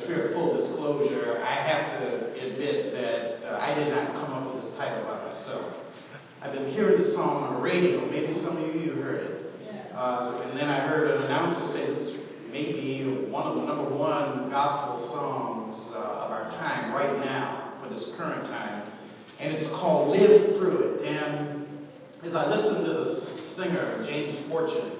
spirit of full disclosure, I have to admit that I did not come up with this title by myself. I've been hearing the song on the radio. Maybe some of you heard it. And then I heard an announcer say this may be one of the number one gospel songs of our time right now, for this current time. And it's called Live Through It. And as I listened to the singer, James Fortune,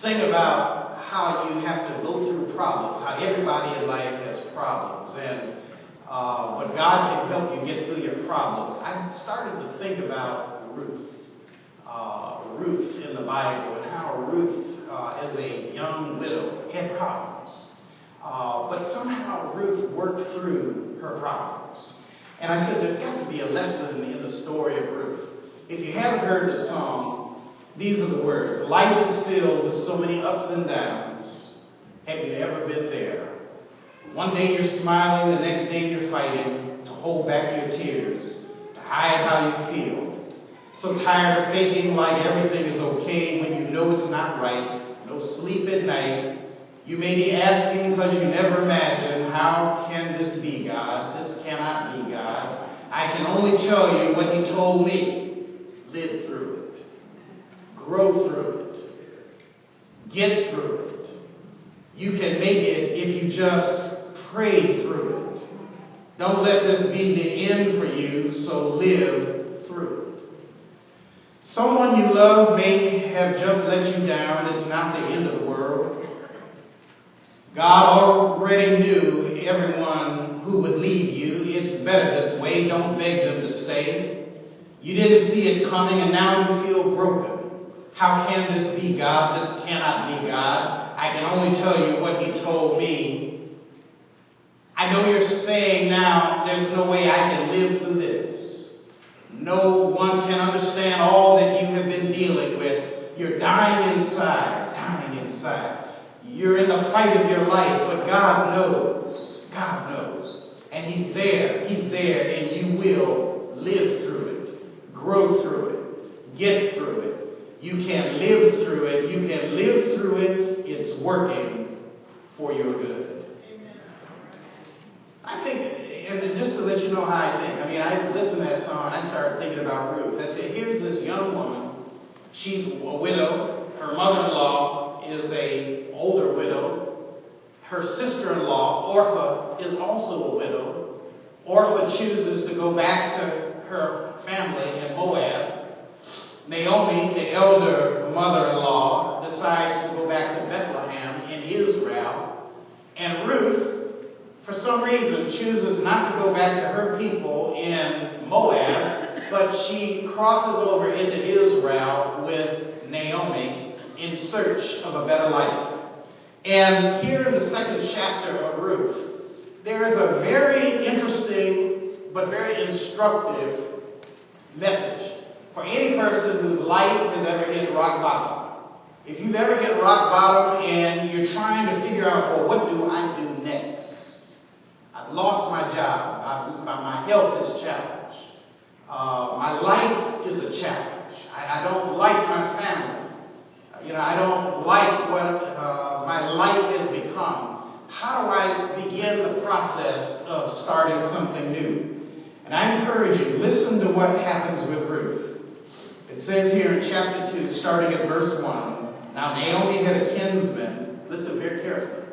sing about how you have to go through problems, how everybody in life has problems, but God can help you get through your problems. I started to think about Ruth in the Bible, and how Ruth, as a young widow, had problems. But somehow Ruth worked through her problems. And I said, there's got to be a lesson in the story of Ruth. If you haven't heard the song, these are the words. Life is filled with so many ups and downs. Have you ever been there? One day you're smiling, the next day you're fighting to hold back your tears, to hide how you feel. So tired of faking like everything is okay when you know it's not right. No sleep at night. You may be asking because you never imagined, how can this be, God? This cannot be, God. I can only tell you what He told me. Live through it. Grow through it. Get through it. You can make it if you just pray through it. Don't let this be the end for you, so live through it. Someone you love may have just let you down. It's not the end of the world. God already knew everyone who would leave you. It's better this way. Don't beg them to stay. You didn't see it coming, and now you feel broken. How can this be, God? This cannot be, God. I can only tell you what He told me. I know you're saying now, there's no way I can live through this. No one can understand all that you have been dealing with. You're dying inside, dying inside. You're in the fight of your life, but God knows. God knows. And He's there, and you will live through it, grow through it, get through it. You can live through it. You can live through it. It's working for your good. Amen. I think, and just to let you know how I think, I listened to that song and I started thinking about Ruth. I said, here's this young woman. She's a widow. Her mother-in-law is an older widow. Her sister-in-law, Orpah, is also a widow. Orpah chooses to go back to her family in Moab. Naomi, the elder mother-in-law, decides to go back to Bethlehem in Israel. And Ruth, for some reason, chooses not to go back to her people in Moab, but she crosses over into Israel with Naomi in search of a better life. And here in the second chapter of Ruth, there is a very interesting but very instructive message for any person whose life has ever hit rock bottom. If you've ever hit rock bottom and you're trying to figure out, well, what do I do next? I've lost my job. My health is challenged. My life is a challenge. I don't like my family. I don't like what my life has become. How do I begin the process of starting something new? And I encourage you, listen to what happens with Ruth. It says here in chapter 2, starting at verse 1, now Naomi had a kinsman. Listen very carefully,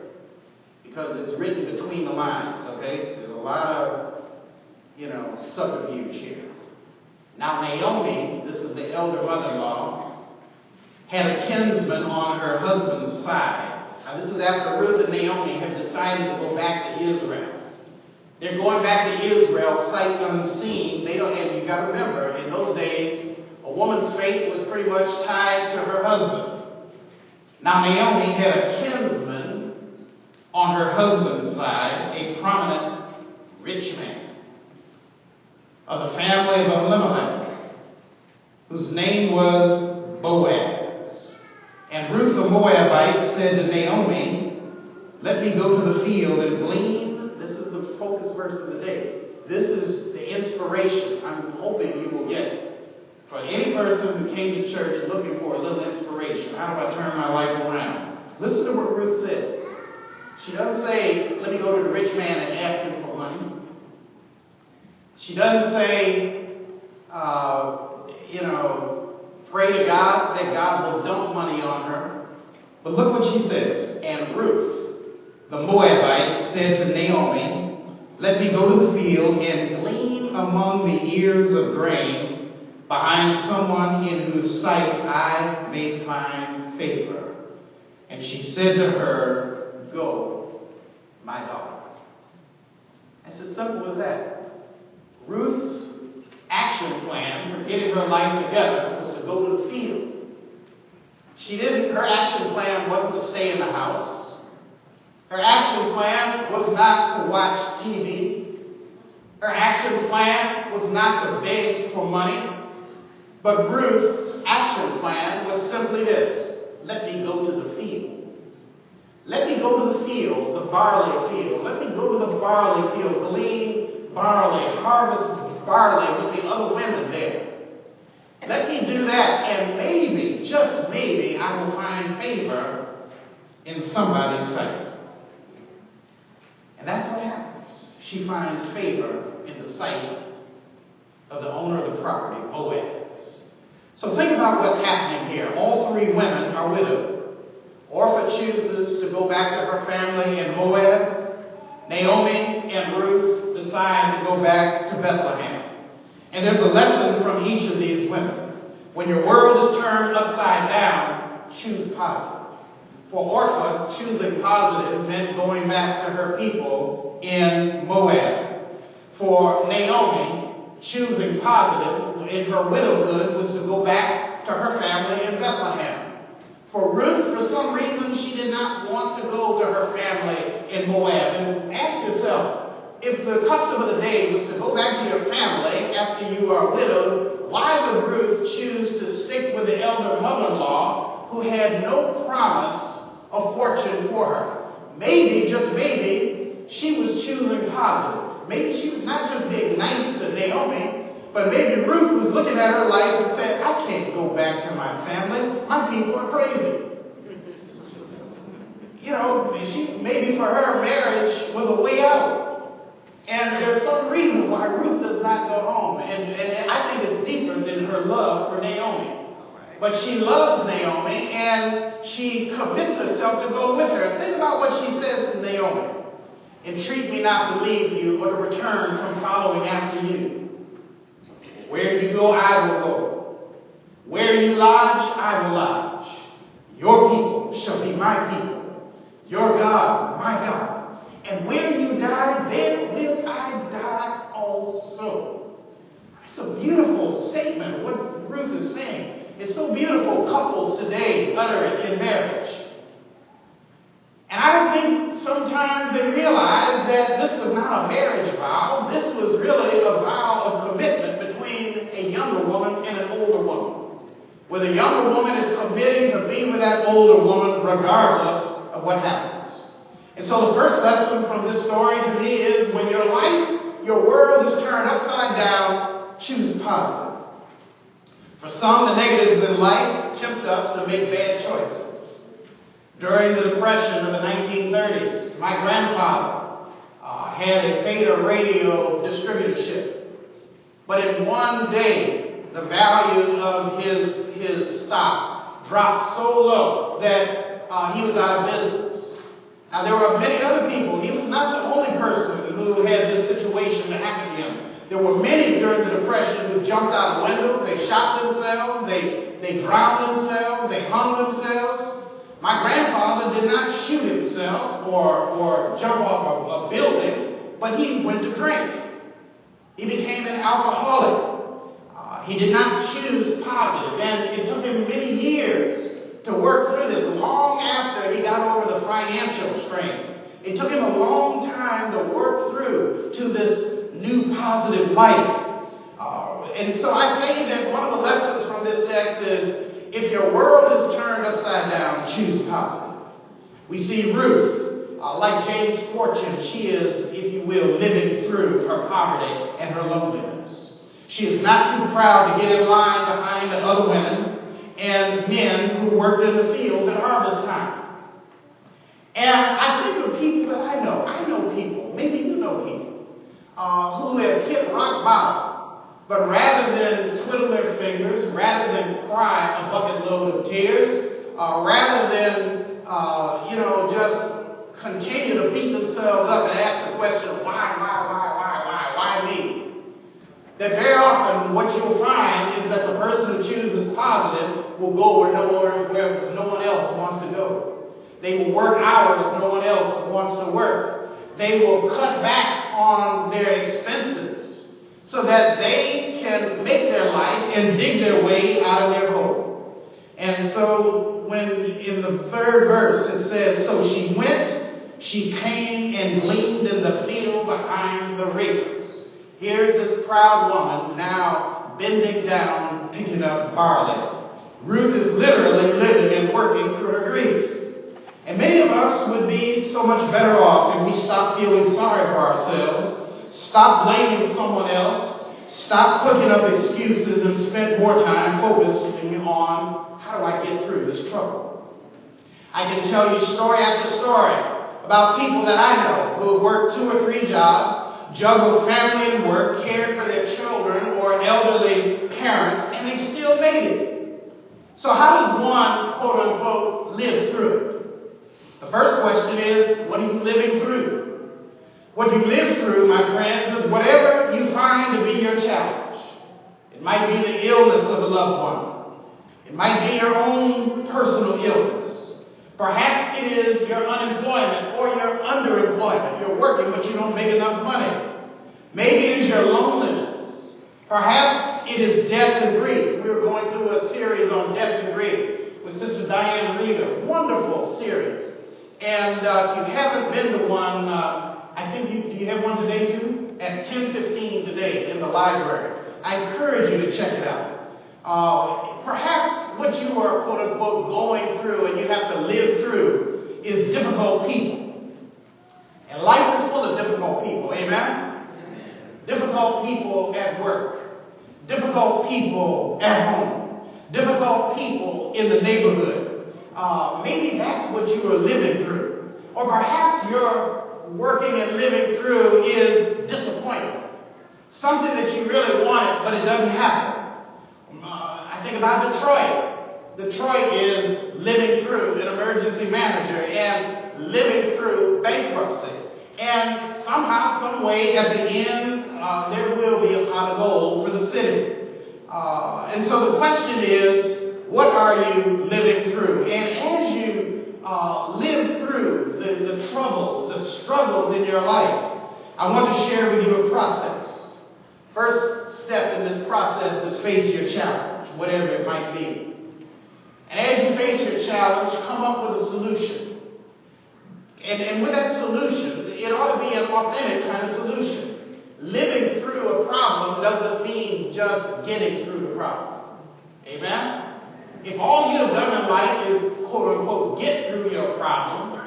because it's written between the lines, okay? There's a lot of, subterfuge here. Now Naomi, this is the elder mother-in-law, had a kinsman on her husband's side. Now this is after Ruth and Naomi have decided to go back to Israel. They're going back to Israel sight unseen. And you got to remember, in those days, a woman's fate was pretty much tied to her husband. Now Naomi had a kinsman on her husband's side, a prominent rich man of the family of Elimelech, whose name was Boaz. And Ruth the Moabite said to Naomi, let me go to the field and glean. This is the focus verse of the day. This is the inspiration I'm hoping you will get. For any person who came to church looking for a little inspiration, how do I turn my life around? Listen to what Ruth says. She doesn't say, let me go to the rich man and ask him for money. She doesn't say, pray to God that God will dump money on her. But look what she says. And Ruth, the Moabite, said to Naomi, let me go to the field and glean among the ears of grain behind someone in whose sight I may find favor. And she said to her, go, my daughter. It's as simple as that. Ruth's action plan for getting her life together was to go to the field. Her action plan wasn't to stay in the house. Her action plan was not to watch TV. Her action plan was not to beg for money. But Ruth's action plan was simply this: let me go to the field. Let me go to the field, the barley field. Let me go to the barley field, glean barley, harvest barley with the other women there. Let me do that, and maybe, just maybe, I will find favor in somebody's sight. And that's what happens. She finds favor in the sight of the owner of the property, Boaz. So think about what's happening here. All three women are widowed. Orpah chooses to go back to her family in Moab. Naomi and Ruth decide to go back to Bethlehem. And there's a lesson from each of these women. When your world is turned upside down, choose positive. For Orpah, choosing positive meant going back to her people in Moab. For Naomi, choosing positive in her widowhood was to go back to her family in Bethlehem. For Ruth, for some reason, she did not want to go to her family in Moab. And ask yourself, if the custom of the day was to go back to your family after you are widowed, why would Ruth choose to stick with the elder mother-in-law who had no promise of fortune for her? Maybe, just maybe, she was choosing positive. Maybe she was not just being nice to Naomi, but maybe Ruth was looking at her life and said, I can't go back to my family. My people are crazy. Maybe for her, marriage was a way out. And there's some reason why Ruth does not go home. And I think it's deeper than her love for Naomi. But she loves Naomi, and she commits herself to go with her. Think about what she says to Naomi. Entreat me not to leave you or to return from following after you. Where you go, I will go. Where you lodge, I will lodge. Your people shall be my people. Your God, my God. And where you die, there will I die also. It's a beautiful statement, what Ruth is saying. It's so beautiful couples today utter it in marriage. And I don't think sometimes they realize that this was not a marriage vow. This was really a vow of commitment between a younger woman and an older woman. Where the younger woman is committing to be with that older woman regardless of what happens. And so the first lesson from this story to me is when your life, your world is turned upside down, choose positive. For some, the negatives in life tempt us to make bad choices. During the Depression of the 1930s, my grandfather had a Fader radio distributorship. But in one day, the value of his stock dropped so low that he was out of business. Now, there were many other people. He was not the only person who had this situation happen to him. There were many during the Depression who jumped out of windows, they shot themselves, they drowned themselves, they hung themselves. My grandfather did not shoot himself or jump off a building, but he went to drink. He became an alcoholic. He did not choose positive, and it took him many years to work through this, long after he got over the financial strain. It took him a long time to work through to this new positive life. And so I say that one of the lessons from this text is, if your world is turned upside down, choose positive. We see Ruth, like James Fortune, she is, if you will, living through her poverty and her loneliness. She is not too proud to get in line behind the other women and men who worked in the field at harvest time. And I think of people that I know people, maybe you know people, who have hit rock bottom, but rather than twiddle their fingers, rather than cry a bucket load of tears, rather than, just continue to beat themselves up and ask the question, why me? That very often what you'll find is that the person who chooses positive will go where no one else wants to go. They will work hours no one else wants to work. They will cut back on their expenses so that they can make their life and dig their way out of their hole. And so when in the third verse it says, so she went, she came and gleaned in the field behind the reapers. Here's this proud woman now bending down, picking up barley. Ruth is literally living and working through her grief. And many of us would be so much better off if we stopped feeling sorry for ourselves, stopped blaming someone else, stopped cooking up excuses, and spent more time focusing on how do I get through this trouble. I can tell you story after story about people that I know who have worked 2 or 3 jobs, juggled family and work, cared for their children or elderly parents, and they still made it. So how does one, quote unquote, live through it? The first question is, what are you living through? What you live through, my friends, is whatever you find to be your challenge. It might be the illness of a loved one. It might be your own personal illness. Perhaps it is your unemployment or your underemployment. You're working, but you don't make enough money. Maybe it is your loneliness. Perhaps it is death and grief. We're going through a series on death and grief with Sister Diane Rita. Wonderful series. And if you haven't been to one, I think do you have one today too? At 10:15 today in the library. I encourage you to check it out. Perhaps what you are, quote unquote, going through and you have to live through is difficult people. And life is full of difficult people, amen? Difficult people at work, difficult people at home, difficult people in the neighborhood. Maybe that's what you are living through. Or perhaps your working and living through is disappointment. Something that you really wanted, but it doesn't happen. I think about Detroit. Detroit is living through an emergency manager and living through bankruptcy. And somehow, some way, at the end, there will be a pot of gold for the city. And so the question is, what are you living through? And as you live through the troubles, the struggles in your life, I want to share with you a process. First step in this process is face your challenge, whatever it might be. And as you face your challenge, come up with a solution. And with that solution, it ought to be an authentic kind of solution. Living through a problem doesn't mean just getting through the problem. Amen? If all you have done in life is, quote unquote, get through your problem,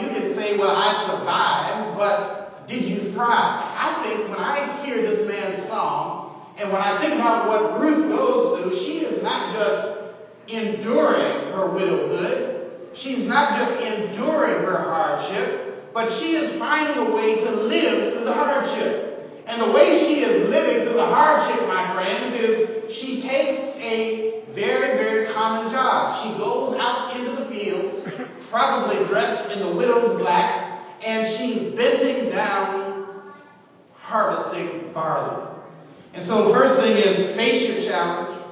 you can say, well, I survived, but did you thrive? I think when I hear this man's song, and when I think about what Ruth goes through, she is not just enduring her widowhood. She's not just enduring her hardship, but she is finding a way to live through the hardship. And the way she is living through the hardship, my friends, is she takes a very, very common job. She goes out into the fields, probably dressed in the widow's black, and she's bending down, harvesting barley. And so the first thing is face your challenge.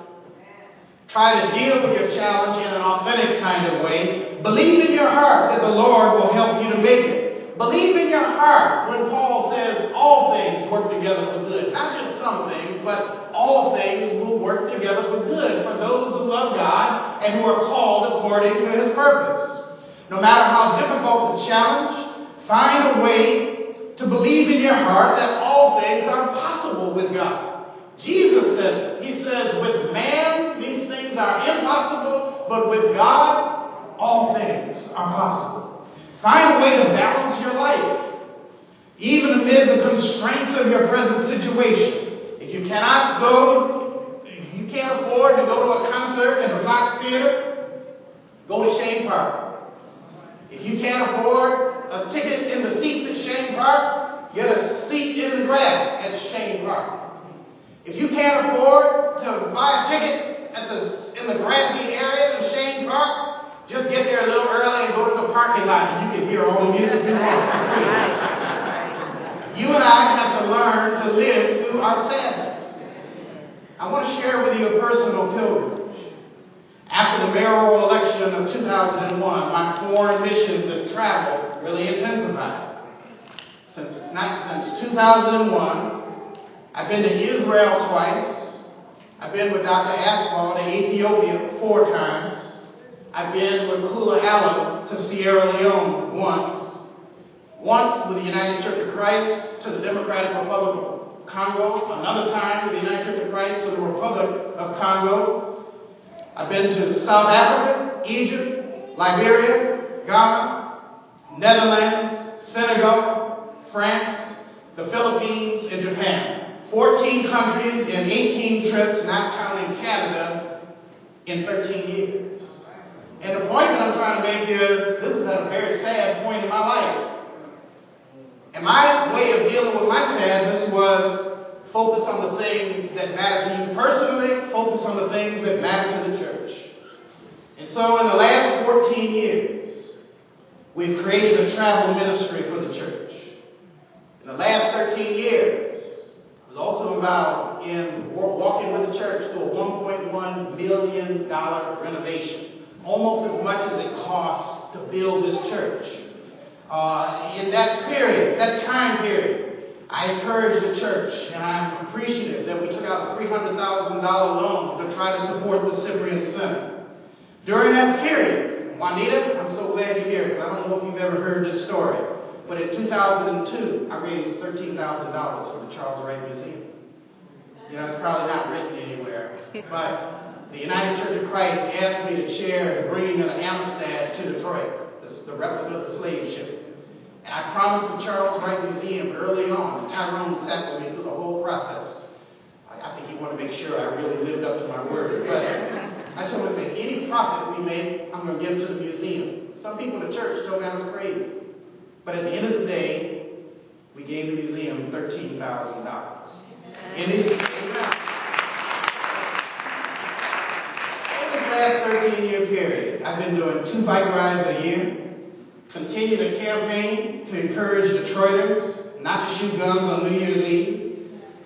Try to deal with your challenge in an authentic kind of way. Believe in your heart that the Lord will help you to make it. Believe in your heart when Paul says all things work together for good. Not just some things, but all things will work together for good for those who love God and who are called according to His purpose. No matter how difficult the challenge, find a way to believe in your heart that all things are possible with God. Jesus says it. He says, with man, these things are impossible, but with God, all things are possible. Find a way to balance your life, even amid the constraints of your present situation. If you cannot go, if you can't afford to go to a concert at the Fox Theater, go to Shane Park. If you can't afford a ticket in the seats at Chene Park, get a seat in the grass at Chene Park. If you can't afford to buy a ticket in the grassy area in Chene Park, just get there a little early and go to the parking lot, and you can hear all the music you want for free. You and I have to learn to live through our sadness. I want to share with you a personal pilgrimage. After the mayoral election of 2001, my foreign missions and travel really intensified. Since 2001, I've been to Israel twice. I've been with Dr. Aswell to Ethiopia 4 times. I've been with Kula Allen to Sierra Leone once. Once with the United Church of Christ to the Democratic Republic of Congo. Another time with the United Church of Christ to the Republic of Congo. I've been to South Africa, Egypt, Liberia, Ghana, Netherlands, Senegal, France, the Philippines, and Japan. 14 countries in 18 trips, not counting Canada, in 13 years. And the point that I'm trying to make is, this is at a very sad point in my life. And my way of dealing with my sadness was focus on the things that matter to you personally, focus on the things that matter to the church. And so in the last 14 years, we've created a travel ministry for the church. In the last 13 years, I was also involved in walking with the church through a $1.1 million renovation. Almost as much as it costs to build this church. In that period, that time period, I encouraged the church, and I'm appreciative that we took out a $300,000 loan to try to support the Cyprian Center. During that period, Juanita, I'm so glad you're here, because I don't know if you've ever heard this story, but in 2002, I raised $13,000 for the Charles Wright Museum. You know, it's probably not written anywhere, but the United Church of Christ asked me to chair the bringing of the Amistad to Detroit, the replica of the slave ship. And I promised the Charles Wright Museum early on, and Tyrone sat with me through the whole process. I think he wanted to make sure I really lived up to my word. But I told him, I said, any profit we make, I'm going to give to the museum. Some people in the church told me I was crazy. But at the end of the day, we gave the museum $13,000. In this last 13-year period, I've been doing 2 bike rides a year. Continue the campaign to encourage Detroiters not to shoot guns on New Year's Eve.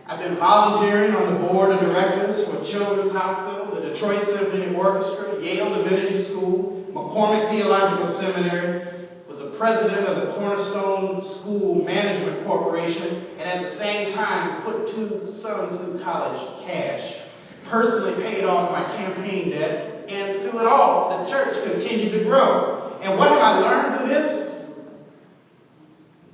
I've been volunteering on the board of directors for Children's Hospital, the Detroit Symphony Orchestra, Yale Divinity School, McCormick Theological Seminary, was the president of the Cornerstone School Management Corporation, and at the same time put 2 sons through college cash. Personally paid off my campaign debt, and through it all, the church continued to grow. And what have I learned through this?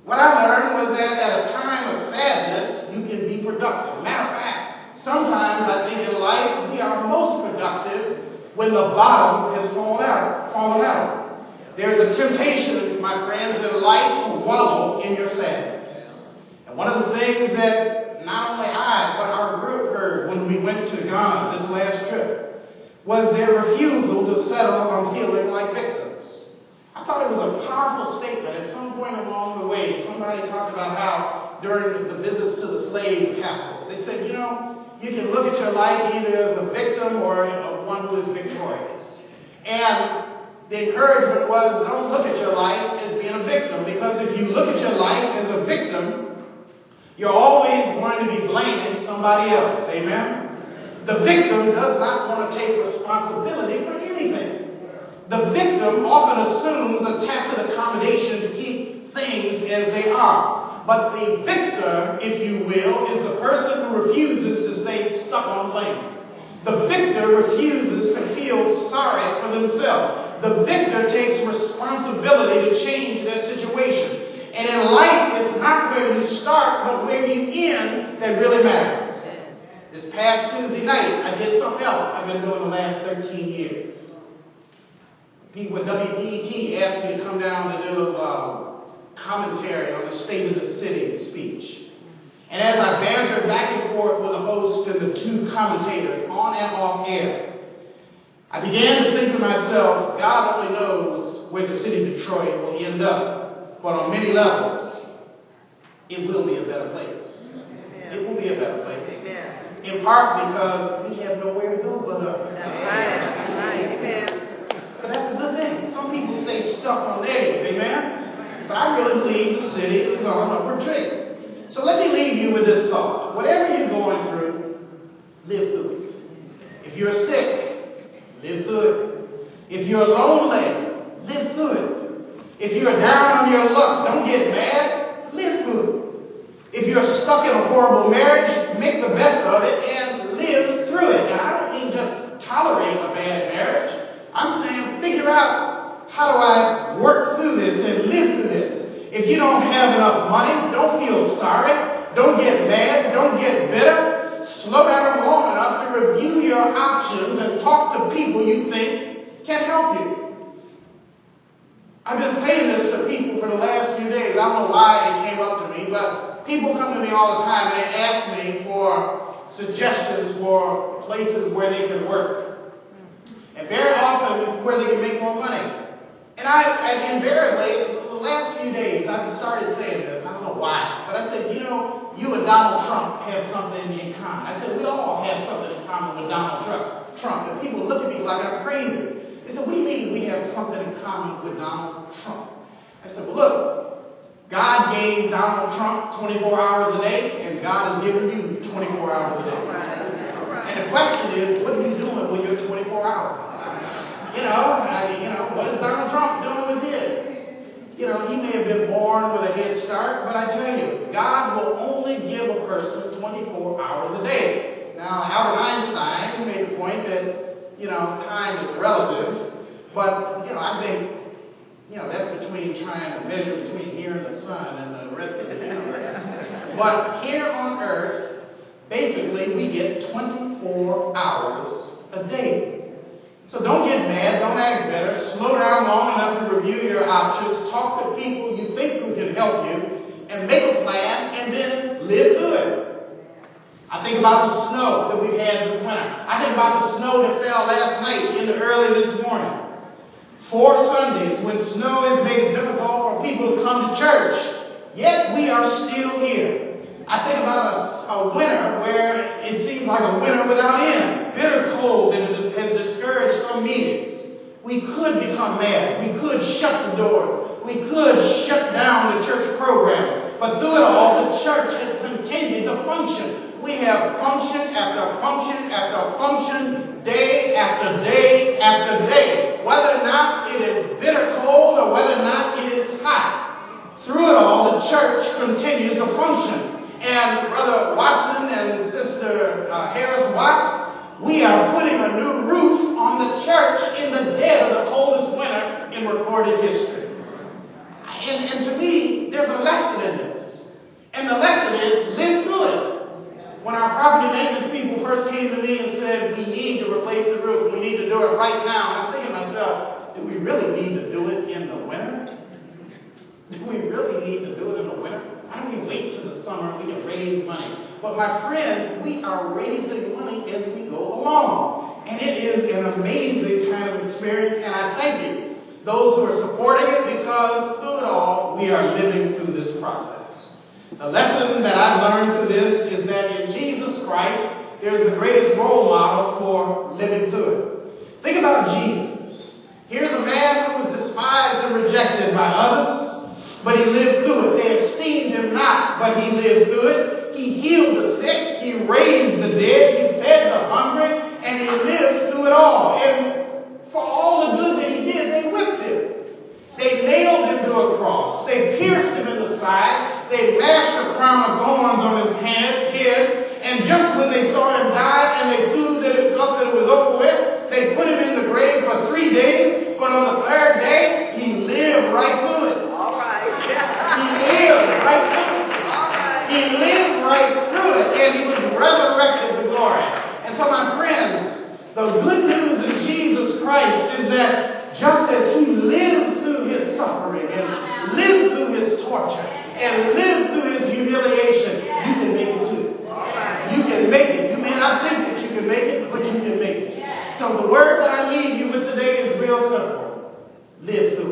What I learned was that at a time of sadness, you can be productive. Matter of fact, sometimes I think in life we are most productive when the bottom has fallen out. There's a temptation, my friends, in life to wallow in your sadness. And one of the things that not only I, but our group heard when we went to Ghana this last trip was their refusal to settle on feeling like victims. I thought it was a powerful statement. At some point along the way, somebody talked about how during the visits to the slave castles, they said, you know, you can look at your life either as a victim or one who is victorious. And the encouragement was, don't look at your life as being a victim, because if you look at your life as a victim, you're always going to be blaming somebody else. Amen? The victim does not want to take responsibility for anything. The victim often assumes a tacit accommodation to keep things as they are. But the victor, if you will, is the person who refuses to stay stuck on blame. The victor refuses to feel sorry for themselves. The victor takes responsibility to change their situation. And in life, it's not where you start, but where you end that really matters. This past Tuesday night, I did something else I've been doing the last 13 years. People at WDET asked me to come down to do commentary on the State of the City speech. And as I bantered back and forth with the host and the 2 commentators on and off air, I began to think to myself, God only knows where the city of Detroit will end up. but on many levels, it will be a better place. It will be a better place. In part because we have nowhere to go but up. But that's a good thing. Some people stay stuck on theirs, amen? But I really believe the city is on an upward trend. So let me leave you with this thought. Whatever you're going through, live through it. If you're sick, live through it. If you're lonely, live through it. If you're down on your luck, don't get mad, live through it. If you're stuck in a horrible marriage, make the best of it and live through it. And I don't mean just tolerate a bad marriage. I'm saying figure out, how do I work through this and live through this? If you don't have enough money, don't feel sorry. Don't get mad. Don't get bitter. Slow down long enough to review your options and talk to people you think can help you. I've been saying this to people for the last few days. I don't know why it came up to me, but people come to me all the time and they ask me for suggestions for places where they can work. And very often where they can make more money. And I invariably, the last few days, I've started saying this. I don't know why. But I said, you know, you and Donald Trump have something in common. I said, we all have something in common with Donald Trump. And people look at me like I'm crazy. They said, what do you mean we have something in common with Donald Trump? I said, well, look, God gave Donald Trump 24 hours a day, and God has given you 24 hours a day. And the question is, what are you doing with your 24 hours? What is Donald Trump doing with his? He may have been born with a head start, but I tell you, God will only give a person 24 hours a day. Now, Albert Einstein made the point that time is relative, but, I think, that's between trying to measure between here and the sun and the rest of the universe. But here on Earth, basically, we get 24 hours a day. So don't get mad, don't act better, slow down long enough to review your options, talk to people you think who can help you, and make a plan, and then live through it. I think about the snow that we've had this winter. I think about the snow that fell last night into early this morning. 4 Sundays when snow has made it difficult for people to come to church. Yet we are still here. I think about a winter where it seems like a winter without end. Bitter cold that has discouraged some meetings. We could become mad. We could shut the doors. We could shut down the church program. But through it all, the church has continued to function. We have function after function after function, day after day after day. Whether or not it is bitter cold or whether or not it is hot. Through it all, the church continues to function. And Brother Watson and Sister Harris Watts, we are putting a new roof on the church in the dead of the coldest winter in recorded history. And to me, there's a lesson in this. And the lesson is, live through it. When our property maintenance people first came to me and said, we need to replace the roof, we need to do it right now, I'm thinking to myself, do we really need to do it in the winter? Do we really need to do it in the winter? Why don't we wait till the summer and we can raise money? But my friends, we are raising money as we go along. And it is an amazing kind of experience, and I thank you, those who are supporting it, because through it all, we are living through this process. The lesson that I've learned through this is that in Jesus Christ, there's the greatest role model for living through it. Think about Jesus. Here's a man who was despised and rejected by others, but he lived through it. They esteemed him not, but he lived through it. He healed the sick, he raised the dead, he fed the hungry, and he lived through it all. And for all the good that he did, they whipped him. They nailed him to a cross. They pierced him in the side. They mashed a crown of thorns on his head. And just when they saw him die and they thought that it was over with, they put him in the grave for 3 days. But on the 3rd day, he lived right through it. All right. He lived right through it. He lived right through it. And he was resurrected to glory. And so, my friends, the good news in Jesus Christ is that just as he lived through his suffering and lived through his torture and lived through his humiliation, you can make it too. You can make it. You may not think that you can make it, but you can make it. So the word that I leave you with today is real simple. Live through it.